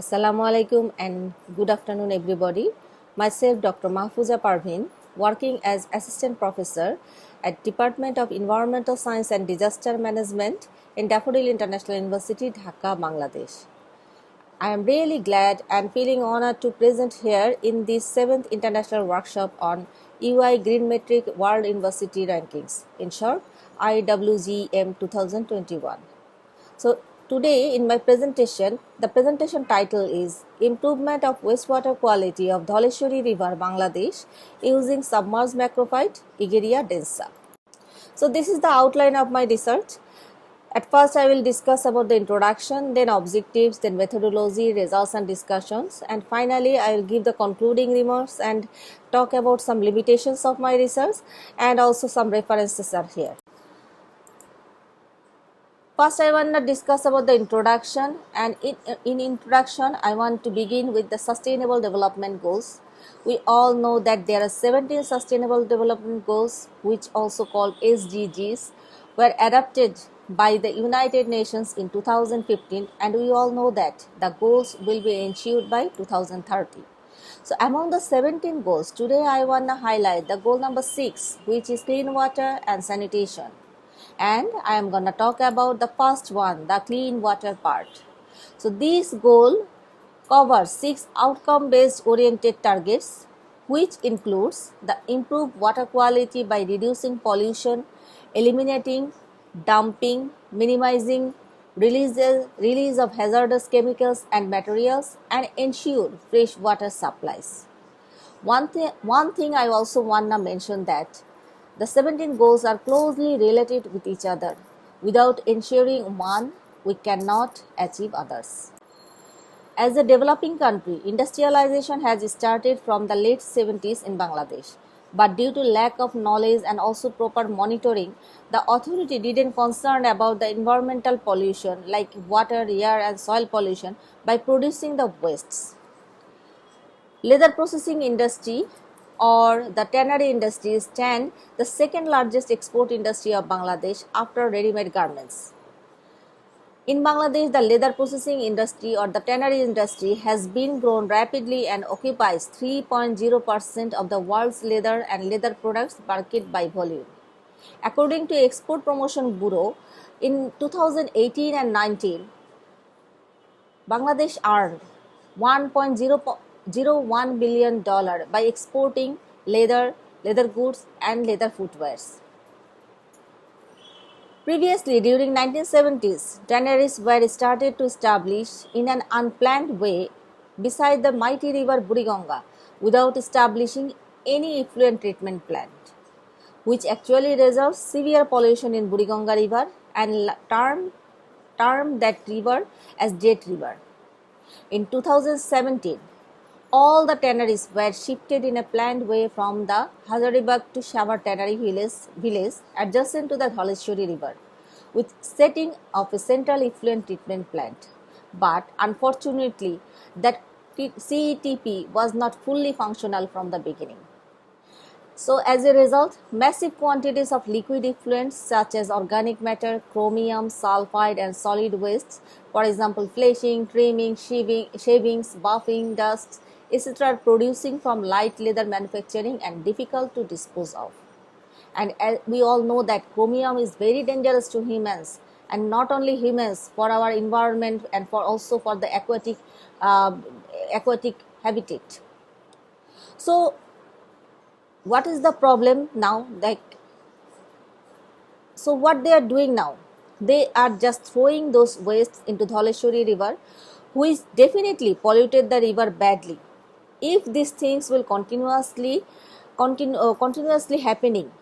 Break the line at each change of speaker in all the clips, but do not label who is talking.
Assalamu alaikum and good afternoon everybody. Myself Dr. Mahfouza Parveen, working as Assistant Professor at Department of Environmental Science and Disaster Management in Daffodil International University, Dhaka, Bangladesh. I am really glad and feeling honored to present here in the 7th International Workshop on UI Green Metric World University Rankings, in short IWGM 2021. So today in my presentation, the presentation title is Improvement of Wastewater Quality of Dholeshwari River, Bangladesh using Submerged Macrophyte Egeria densa. So this is the outline of my research. At first I will discuss about the introduction, then objectives, then methodology, results and discussions, and finally I will give the concluding remarks and talk about some limitations of my research, and also some references are here. First, I want to discuss about the introduction, and in introduction, I want to begin with the Sustainable Development Goals. We all know that there are 17 Sustainable Development Goals, which also called SDGs, were adopted by the United Nations in 2015, and we all know that the goals will be achieved by 2030. So among the 17 goals, today I want to highlight the goal number 6, which is clean water and sanitation. And I am going to talk about the first one, the clean water part. So this goal covers 6 outcome-based oriented targets, which includes the improved water quality by reducing pollution, eliminating dumping, minimizing release of hazardous chemicals and materials, and ensure fresh water supplies. One thing I also want to mention that the 17 goals are closely related with each other. Without ensuring one, we cannot achieve others. As a developing country, industrialization has started from the late 70s in Bangladesh. But due to lack of knowledge and also proper monitoring, the authority didn't concern about the environmental pollution like water, air and soil pollution by producing the wastes. Leather processing industry or the tannery industry stand the second largest export industry of Bangladesh after ready-made garments. In Bangladesh, the leather processing industry or the tannery industry has been grown rapidly and occupies 3.0% of the world's leather and leather products market by volume. According to Export Promotion Bureau, in 2018 and 19, Bangladesh earned $1.01 billion by exporting leather goods and leather footwears. Previously, during 1970s, tanneries were started to establish in an unplanned way beside the mighty river Buriganga without establishing any effluent treatment plant, which actually results severe pollution in Buriganga river and termed that river as Dead River. In 2017, all the tanneries were shifted in a planned way from the Hazaribagh to Shavar tannery village adjacent to the Dholeshwari river, with setting of a central effluent treatment plant. But unfortunately, that CETP was not fully functional from the beginning. So as a result, massive quantities of liquid effluents such as organic matter, chromium, sulfide and solid wastes, for example fleshing, trimming, shavings, buffing, dust, etc. are producing from light leather manufacturing and difficult to dispose of. And we all know that chromium is very dangerous to humans, and not only humans, for our environment and also for the aquatic habitat. So what is the problem now? So what they are doing now? They are just throwing those wastes into Dholeshwari river, which definitely polluted the river badly. If these things will continuously happening,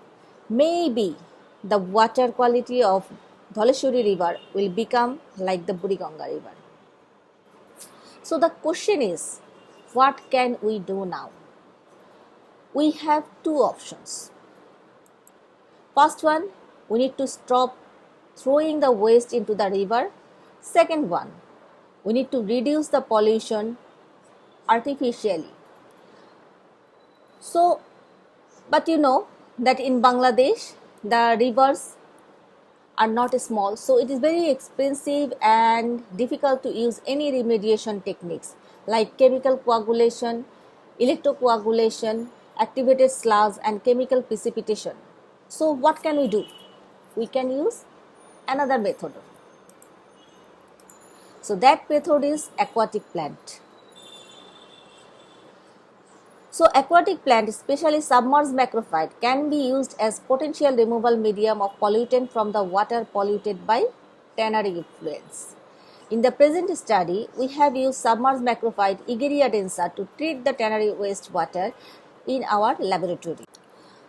maybe the water quality of Dholeshwari river will become like the Buriganga river. So the question is, what can we do now? We have two options. First one, we need to stop throwing the waste into the river. Second one, we need to reduce the pollution artificially. So, but you know that in Bangladesh, the rivers are not small, so it is very expensive and difficult to use any remediation techniques like chemical coagulation, electrocoagulation, activated sludge and chemical precipitation. So what can we do? We can use another method. So that method is aquatic plant. So aquatic plant, especially submerged macrophyte, can be used as potential removal medium of pollutant from the water polluted by tannery effluents. In the present study, we have used submerged macrophyte Egeria densa to treat the tannery wastewater in our laboratory.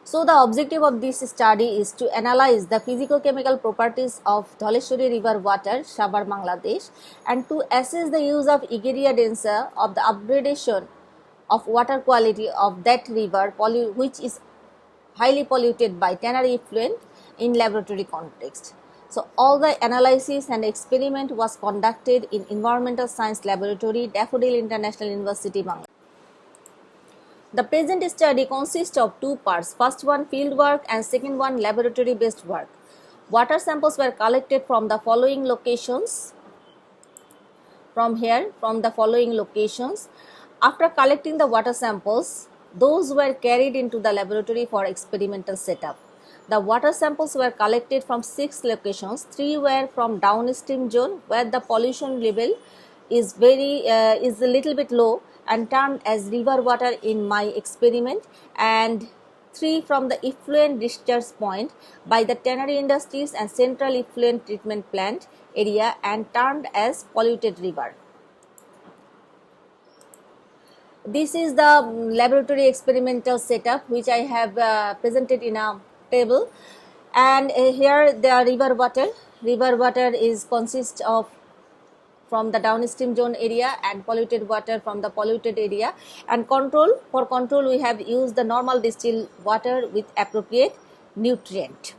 So the objective of this study is to analyze the physicochemical properties of Dholeshwari river water, Sabar, Bangladesh, and to assess the use of Egeria densa of the upgradation of water quality of that river which is highly polluted by tannery effluent in laboratory context. So all the analysis and experiment was conducted in Environmental Science Laboratory, Daffodil International University, Bangladesh. The present study consists of two parts, first one field work and second one laboratory based work. Water samples were collected from the following locations. From the following locations. After collecting the water samples, those were carried into the laboratory for experimental setup. The water samples were collected from 6 locations. 3 were from downstream zone where the pollution level is a little bit low and termed as river water in my experiment, and 3 from the effluent discharge point by the tannery industries and central effluent treatment plant area and termed as polluted river. This is the laboratory experimental setup which I have presented in a table, and here the river water is consists of from the downstream zone area and polluted water from the polluted area, and for control we have used the normal distilled water with appropriate nutrient.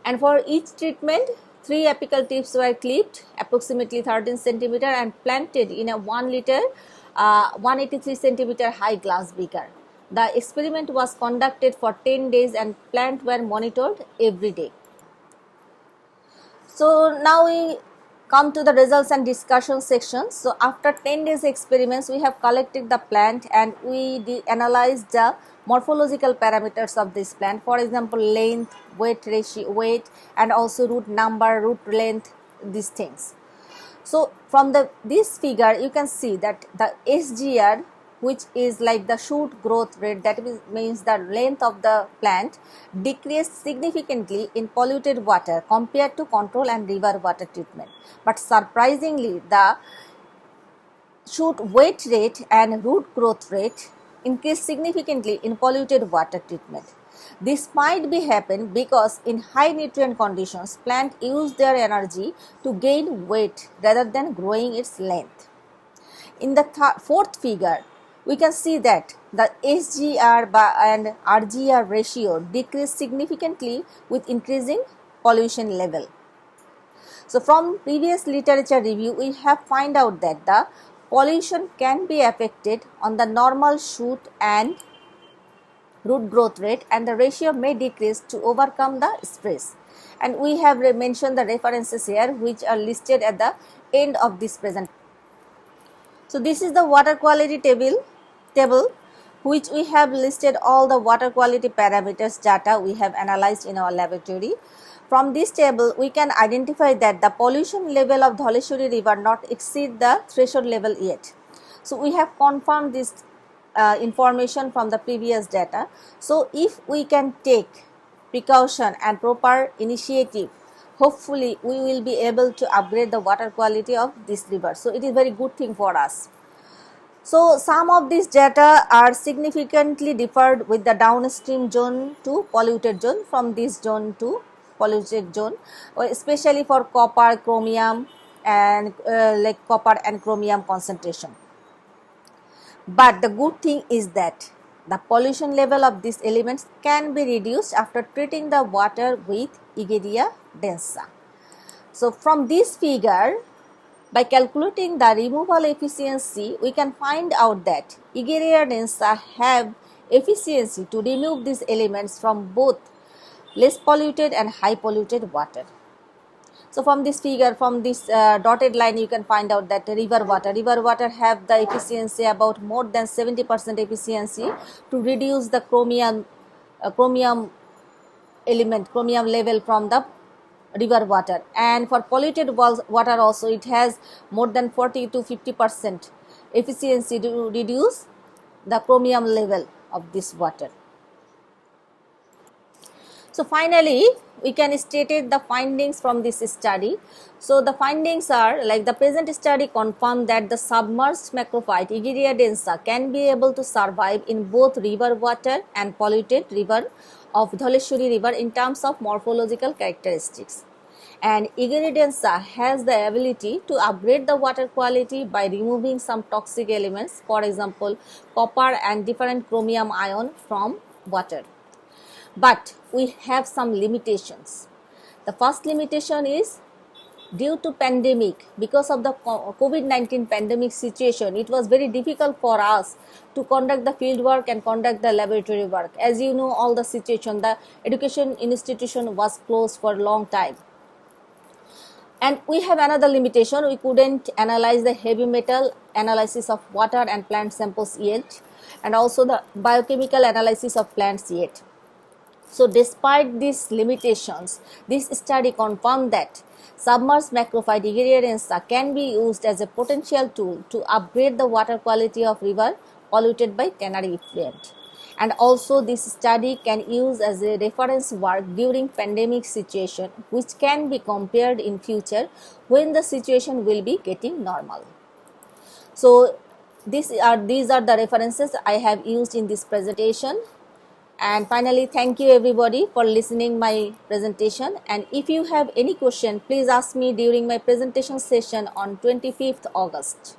And for each treatment 3 apical tips were clipped approximately 13 cm and planted in a 1 liter 183 cm high glass beaker. The experiment was conducted for 10 days and plants were monitored every day. So now we come to the results and discussion section. So after 10 days experiments, we have collected the plant and we analyzed the morphological parameters of this plant. For example, length, weight ratio, weight, and also root number, root length, these things. So from this figure you can see that the SGR, which is like the shoot growth rate, that means the length of the plant, decreased significantly in polluted water compared to control and river water treatment. But surprisingly, the shoot weight rate and root growth rate increased significantly in polluted water treatment. This might be happen because in high nutrient conditions, plant use their energy to gain weight rather than growing its length. In the fourth figure, we can see that the SGR and RGR ratio decreased significantly with increasing pollution level. So from previous literature review, we have find out that the pollution can be affected on the normal shoot and root growth rate, and the ratio may decrease to overcome the stress. And we have mentioned the references here which are listed at the end of this presentation. So this is the water quality table which we have listed all the water quality parameters data we have analyzed in our laboratory. From this table we can identify that the pollution level of Dholeshwari river not exceed the threshold level yet. So we have confirmed this information from the previous data. So if we can take precaution and proper initiative, hopefully we will be able to upgrade the water quality of this river. So it is very good thing for us. So some of these data are significantly differed with the downstream zone to polluted zone, from this zone to polluted zone, especially for copper, chromium and like copper and chromium concentration. But the good thing is that the pollution level of these elements can be reduced after treating the water with Egeria densa. So from this figure, by calculating the removal efficiency, we can find out that Egeria densa have efficiency to remove these elements from both less polluted and high polluted water. So from this figure, from this dotted line, you can find out that river water have the efficiency about more than 70% efficiency to reduce the chromium level from the river water. And for polluted water also, it has more than 40 to 50% efficiency to reduce the chromium level of this water. So finally, we can state the findings from this study. So the findings are like the present study confirmed that the submerged macrophyte Egeria densa can be able to survive in both river water and polluted river of Dholeshwari river in terms of morphological characteristics. And Egeria densa has the ability to upgrade the water quality by removing some toxic elements, for example, copper and different chromium ion from water. But we have some limitations. The first limitation is due to pandemic. Because of the COVID-19 pandemic situation, it was very difficult for us to conduct the field work and conduct the laboratory work. As you know, all the situation, the education institution was closed for a long time. And we have another limitation. We couldn't analyze the heavy metal analysis of water and plant samples yet, and also the biochemical analysis of plants yet. So despite these limitations, this study confirmed that submerged macrophyte Egeria densa can be used as a potential tool to upgrade the water quality of river polluted by tannery effluent. And also this study can use as a reference work during pandemic situation, which can be compared in future when the situation will be getting normal. So these are the references I have used in this presentation. And finally, thank you everybody for listening my presentation. And if you have any question, please ask me during my presentation session on 25th August.